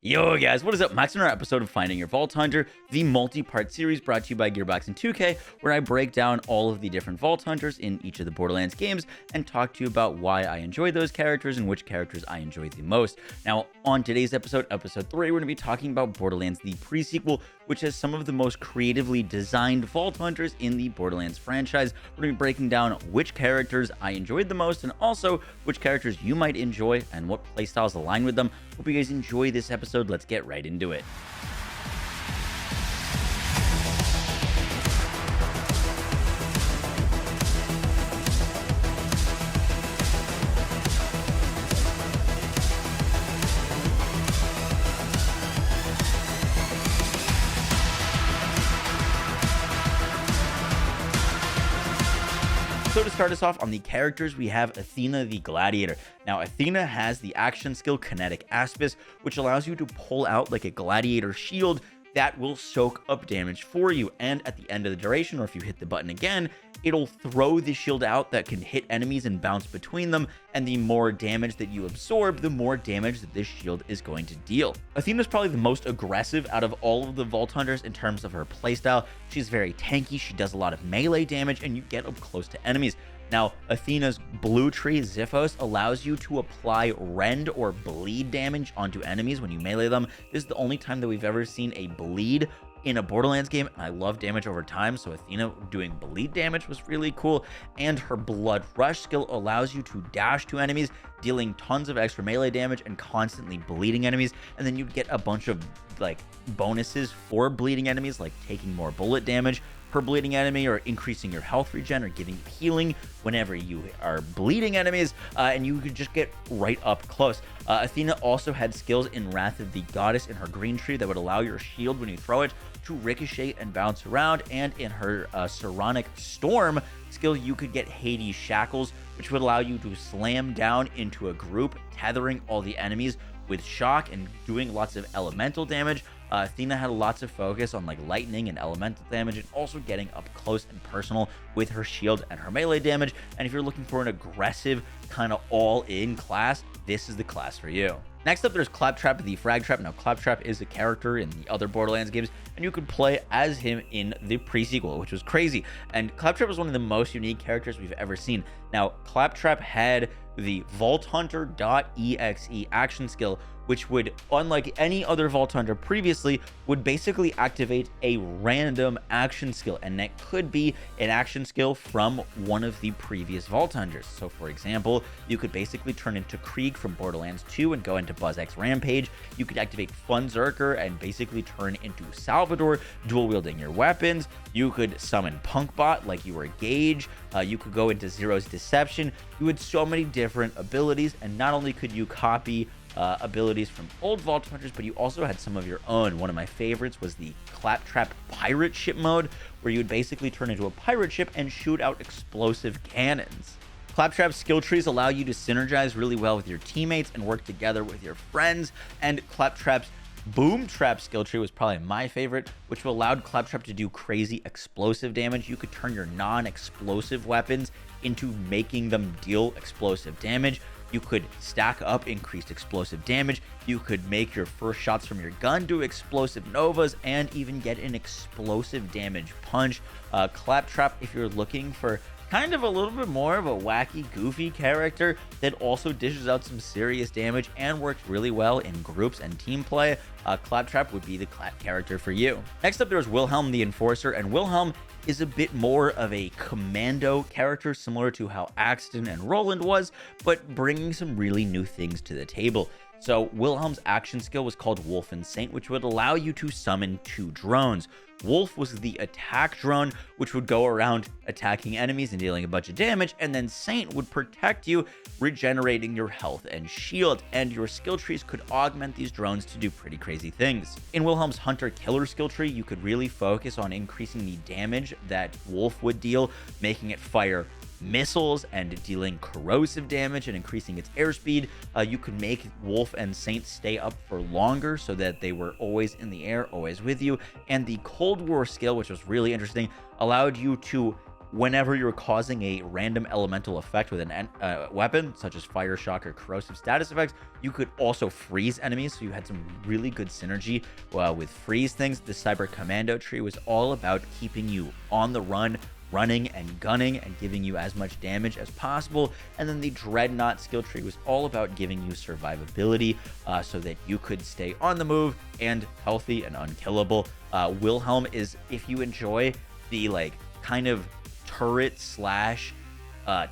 Yo guys, what is up? Max, another episode of Finding Your Vault Hunter, the multi-part series brought to you by Gearbox and 2K, where I break down all of the different Vault Hunters in each of the Borderlands games and talk to you about why I enjoy those characters and which characters I enjoy the most. Now, on today's episode, episode 3, we're going to be talking about Borderlands, the pre-sequel, which has some of the most creatively designed Vault Hunters in the Borderlands franchise. We're going to be breaking down which characters I enjoyed the most and also which characters you might enjoy and what playstyles align with them. Hope you guys enjoy this episode. Let's get right into it. So to start us off on the characters, we have Athena the Gladiator. Now, Athena has the action skill Kinetic Aspis, which allows you to pull out like a gladiator shield that will soak up damage for you. And at the end of the duration, or if you hit the button again, it'll throw the shield out that can hit enemies and bounce between them. And the more damage that you absorb, the more damage that this shield is going to deal. Athena's probably the most aggressive out of all of the Vault Hunters in terms of her playstyle. She's very tanky, she does a lot of melee damage, and you get up close to enemies. Now, Athena's blue tree, Xiphos, allows you to apply rend or bleed damage onto enemies when you melee them. This is the only time that we've ever seen a bleed in a Borderlands game, and I love damage over time, so Athena doing bleed damage was really cool. And her blood rush skill allows you to dash to enemies, dealing tons of extra melee damage and constantly bleeding enemies. And then you get a bunch of like bonuses for bleeding enemies, like taking more bullet damage per bleeding enemy, or increasing your health regen, or giving healing whenever you are bleeding enemies, and you could just get right up close. Athena also had skills in Wrath of the Goddess in her green tree that would allow your shield when you throw it to ricochet and bounce around, and in her Saronic Storm skill, you could get Hades Shackles, which would allow you to slam down into a group, tethering all the enemies with shock and doing lots of elemental damage. Athena had lots of focus on like lightning and elemental damage, and also getting up close and personal with her shield and her melee damage. And if you're looking for an aggressive kind of all-in class, this is the class for you. Next up, there's Claptrap the Frag Trap. Now, Claptrap is a character in the other Borderlands games, and you could play as him in the pre-sequel, which was crazy. And Claptrap was one of the most unique characters we've ever seen. Now, Claptrap had the Vault Hunter.exe action skill, which would, unlike any other Vault Hunter previously, would basically activate a random action skill, and that could be an action skill from one of the previous Vault Hunters. So for example, you could basically turn into Krieg from Borderlands 2 and go into BuzzX Rampage. You could activate Funzerker and basically turn into Salvador, dual wielding your weapons. You could summon Punkbot like you were Gage. You could go into Zero's Deception. You had so many different abilities, and not only could you copy abilities from old Vault Hunters, but you also had some of your own. One of my favorites was the Claptrap pirate ship mode, where you would basically turn into a pirate ship and shoot out explosive cannons. Claptrap's skill trees allow you to synergize really well with your teammates and work together with your friends, and Claptrap's Boom Trap skill tree was probably my favorite, which allowed Claptrap to do crazy explosive damage. You could turn your non-explosive weapons into making them deal explosive damage. You could stack up increased explosive damage. You could make your first shots from your gun do explosive novas, and even get an explosive damage punch. Claptrap, if you're looking for kind of a little bit more of a wacky, goofy character that also dishes out some serious damage and works really well in groups and team play, Claptrap would be the character for you. Next up, there's Wilhelm the Enforcer, and Wilhelm is a bit more of a commando character, similar to how Axton and Roland was, but bringing some really new things to the table. So Wilhelm's action skill was called Wolf and Saint, which would allow you to summon 2 drones. Wolf was the attack drone, which would go around attacking enemies and dealing a bunch of damage, and then Saint would protect you, regenerating your health and shield, and your skill trees could augment these drones to do pretty crazy things. In Wilhelm's Hunter-Killer skill tree, you could really focus on increasing the damage that Wolf would deal, making it fire missiles and dealing corrosive damage and increasing its airspeed. You could make Wolf and Saint stay up for longer so that they were always in the air, always with you. And the Cold War skill, which was really interesting, allowed you to whenever you're causing a random elemental effect with an weapon, such as fire, shock, or corrosive status effects, you could also freeze enemies. So you had some really good synergy with freeze things. The Cyber Commando tree was all about keeping you on the run, running and gunning and giving you as much damage as possible. And then the Dreadnought skill tree was all about giving you survivability so that you could stay on the move and healthy and unkillable. Wilhelm is, if you enjoy the like kind of turret slash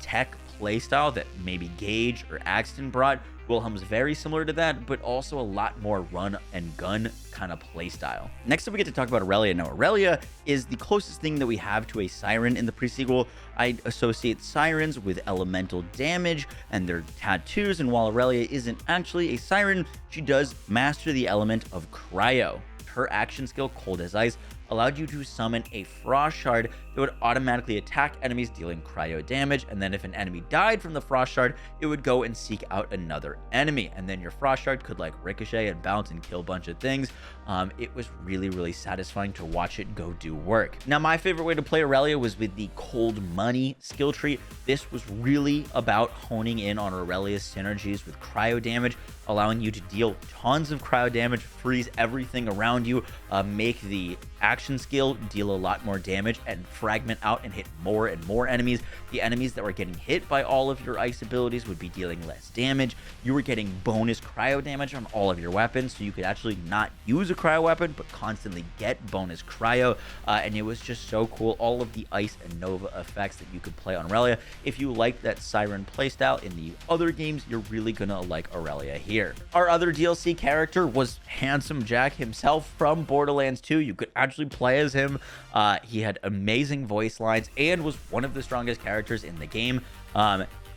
tech playstyle that maybe Gage or Axton brought, Wilhelm's very similar to that, but also a lot more run and gun kind of playstyle. Next up, we get to talk about Aurelia. Now, Aurelia is the closest thing that we have to a siren in the pre-sequel. I associate sirens with elemental damage and their tattoos, and while Aurelia isn't actually a siren, she does master the element of cryo. Her action skill, Cold as Ice, allowed you to summon a Frost Shard that would automatically attack enemies, dealing cryo damage, and then if an enemy died from the Frost Shard, it would go and seek out another enemy, and then your Frost Shard could like ricochet and bounce and kill a bunch of things. It was really satisfying to watch it go do work. Now, my favorite way to play Aurelia was with the Cold Money skill tree. This was really about honing in on Aurelia's synergies with cryo damage, allowing you to deal tons of cryo damage, freeze everything around you, make the action skill deal a lot more damage and fragment out and hit more and more enemies. The enemies that were getting hit by all of your ice abilities would be dealing less damage. You were getting bonus cryo damage on all of your weapons, so you could actually not use a cryo weapon but constantly get bonus cryo, and it was just so cool. All of the ice and nova effects that you could play on Aurelia. If you like that siren playstyle in the other games, you're really gonna like Aurelia here. Our other DLC character was Handsome Jack himself from Borderlands 2. You could actually play as him. He had amazing voice lines and was one of the strongest characters in the game.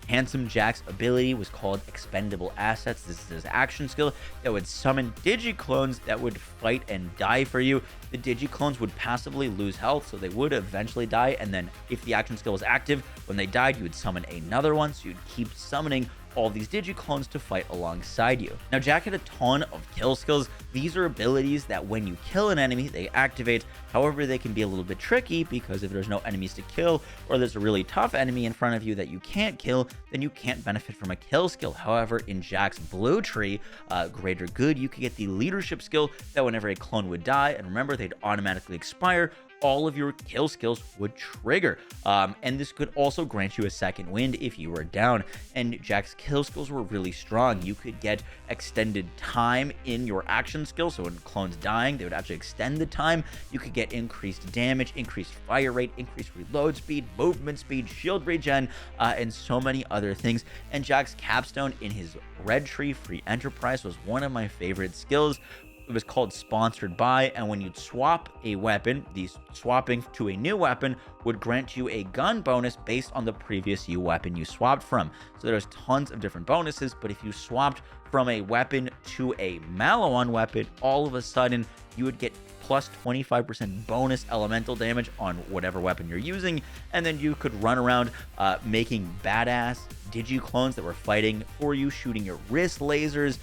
Handsome Jack's ability was called Expendable Assets. This is his action skill that would summon Digiclones that would fight and die for you. The Digiclones would passively lose health, so they would eventually die, and then if the action skill was active, when they died, you would summon another one, so you'd keep summoning all these Digiclones to fight alongside you. Now, Jack had a ton of kill skills. These are abilities that when you kill an enemy, they activate. However, they can be a little bit tricky because if there's no enemies to kill, or there's a really tough enemy in front of you that you can't kill, then you can't benefit from a kill skill. However, in Jack's blue tree, Greater Good, you could get the leadership skill that whenever a clone would die, and remember, they'd automatically expire, all of your kill skills would trigger. And this could also grant you a second wind if you were down. And Jack's kill skills were really strong. You could get extended time in your action skill. So when clones dying, they would actually extend the time. You could get increased damage, increased fire rate, increased reload speed, movement speed, shield regen, and so many other things. And Jack's capstone in his red tree, Free Enterprise, was one of my favorite skills. It was called Sponsored By, and when you'd swap a weapon, the swapping to a new weapon would grant you a gun bonus based on the previous weapon you swapped from. So there's tons of different bonuses, but if you swapped from a weapon to a Maliwan weapon, all of a sudden you would get plus 25% bonus elemental damage on whatever weapon you're using, and then you could run around making badass Digiclones that were fighting for you, shooting your wrist lasers,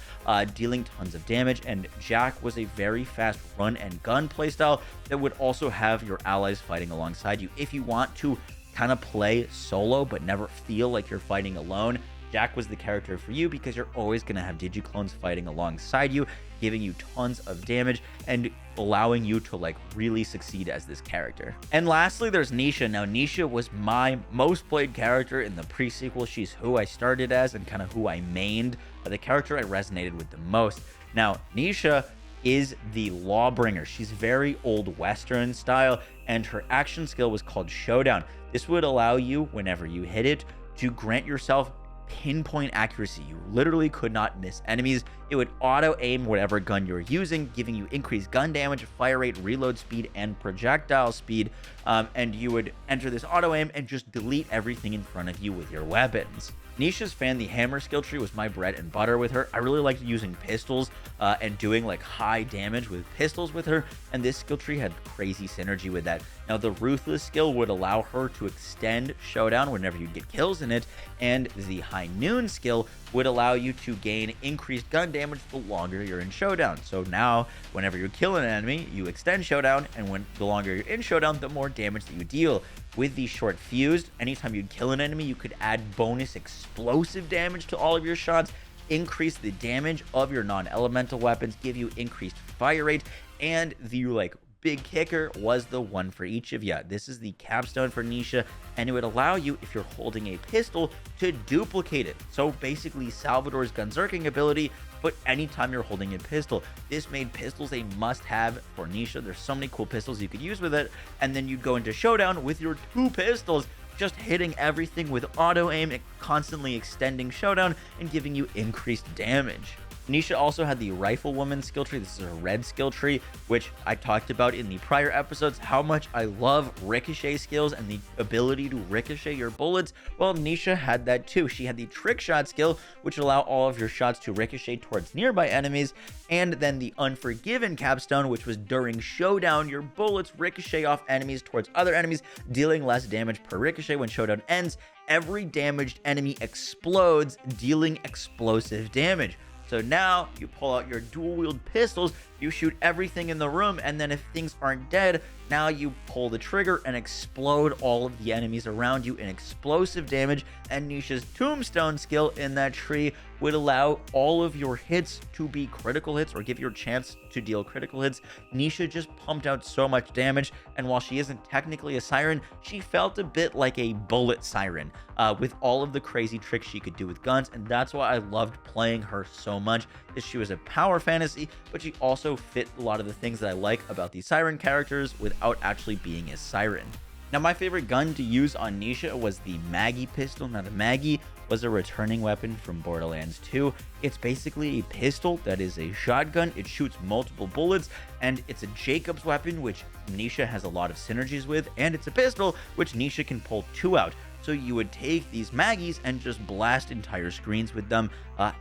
dealing tons of damage. And Jack was a very fast run and gun playstyle that would also have your allies fighting alongside you. If you want to kind of play solo but never feel like you're fighting alone, Jack was the character for you because you're always going to have Digiclones fighting alongside you, giving you tons of damage and allowing you to like really succeed as this character. And lastly, there's Nisha. Now, Nisha was my most played character in the pre-sequel. She's who I started as and kind of who I mained, the character I resonated with the most. Now, Nisha is the Lawbringer. She's very old Western style, and her action skill was called Showdown. This would allow you, whenever you hit it, to grant yourself pinpoint accuracy. You literally could not miss enemies. It would auto aim whatever gun you're using, giving you increased gun damage, fire rate, reload speed, and projectile speed. And you would enter this auto aim and just delete everything in front of you with your weapons. Nisha's fan, the hammer skill tree, was my bread and butter with her. I really liked using pistols and doing like high damage with pistols with her, and this skill tree had crazy synergy with that. Now, the Ruthless skill would allow her to extend Showdown whenever you get kills in it, and the High Noon skill would allow you to gain increased gun damage the longer you're in Showdown. So now, whenever you kill an enemy, you extend Showdown, and when the longer you're in Showdown, the more damage that you deal. with the short fused, anytime you'd kill an enemy, you could add bonus explosive damage to all of your shots, increase the damage of your non-elemental weapons, give you increased fire rate, and the big kicker was the one for each of you. This is the capstone for Nisha, and it would allow you, if you're holding a pistol, to duplicate it. So basically Salvador's gunzerking ability, but anytime you're holding a pistol. This made pistols a must-have for Nisha. There's so many cool pistols you could use with it, and then you'd go into showdown with your 2 pistols, just hitting everything with auto aim, constantly extending showdown and giving you increased damage. Nisha also had the Riflewoman skill tree. This is her red skill tree, which I talked about in the prior episodes, how much I love ricochet skills and the ability to ricochet your bullets. Well, Nisha had that too. She had the trick shot skill, which allow all of your shots to ricochet towards nearby enemies, and then the Unforgiven capstone, which was during showdown, your bullets ricochet off enemies towards other enemies, dealing less damage per ricochet. When showdown ends, every damaged enemy explodes, dealing explosive damage. So now you pull out your dual wield pistols, you shoot everything in the room, and then if things aren't dead, now you pull the trigger and explode all of the enemies around you in explosive damage. And Nisha's Tombstone skill in that tree would allow all of your hits to be critical hits, or give your chance to deal critical hits. Nisha just pumped out so much damage, and while she isn't technically a siren, she felt a bit like a bullet siren with all of the crazy tricks she could do with guns, and that's why I loved playing her so much. Is she was a power fantasy, but she also fit a lot of the things that I like about the siren characters without actually being a siren. Now, my favorite gun to use on Nisha was the Maggie pistol. Now, the Maggie was a returning weapon from Borderlands 2. It's basically a pistol that is a shotgun. It shoots multiple bullets, and it's a Jacob's weapon, which Nisha has a lot of synergies with, and it's a pistol, which Nisha can pull 2 out. So you would take these Maggies and just blast entire screens with them.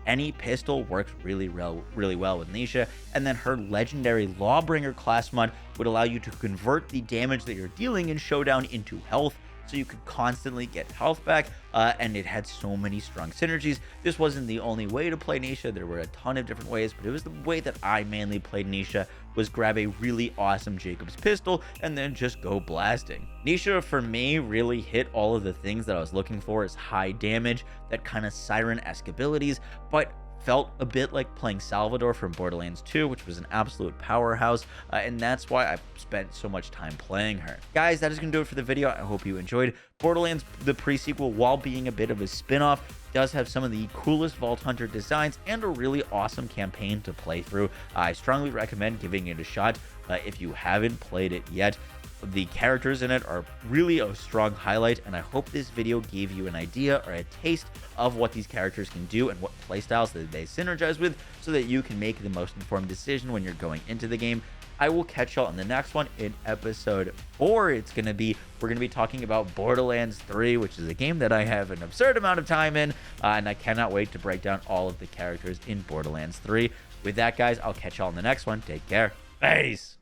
Any pistol works really well with Nisha. And then her legendary Lawbringer class mod would allow you to convert the damage that you're dealing in showdown into health, so you could constantly get health back, and it had so many strong synergies. This wasn't the only way to play Nisha. There were a ton of different ways, but it was the way that I mainly played Nisha, was grab a really awesome Jacob's pistol and then just go blasting. Nisha, for me, really hit all of the things that I was looking for, as high damage, that kind of siren-esque abilities, but felt a bit like playing Salvador from Borderlands 2, which was an absolute powerhouse, and that's why I spent so much time playing her. Guys, that is going to do it for the video. I hope you enjoyed. Borderlands, the pre-sequel, while being a bit of a spin-off, does have some of the coolest Vault Hunter designs and a really awesome campaign to play through. I strongly recommend giving it a shot if you haven't played it yet. The characters in it are really a strong highlight, and I hope this video gave you an idea or a taste of what these characters can do and what playstyles that they synergize with, so that you can make the most informed decision when you're going into the game. I will catch y'all in the next one in episode 4. We're going to be talking about Borderlands 3, which is a game that I have an absurd amount of time in, and I cannot wait to break down all of the characters in Borderlands 3. With that, guys, I'll catch y'all in the next one. Take care. Peace.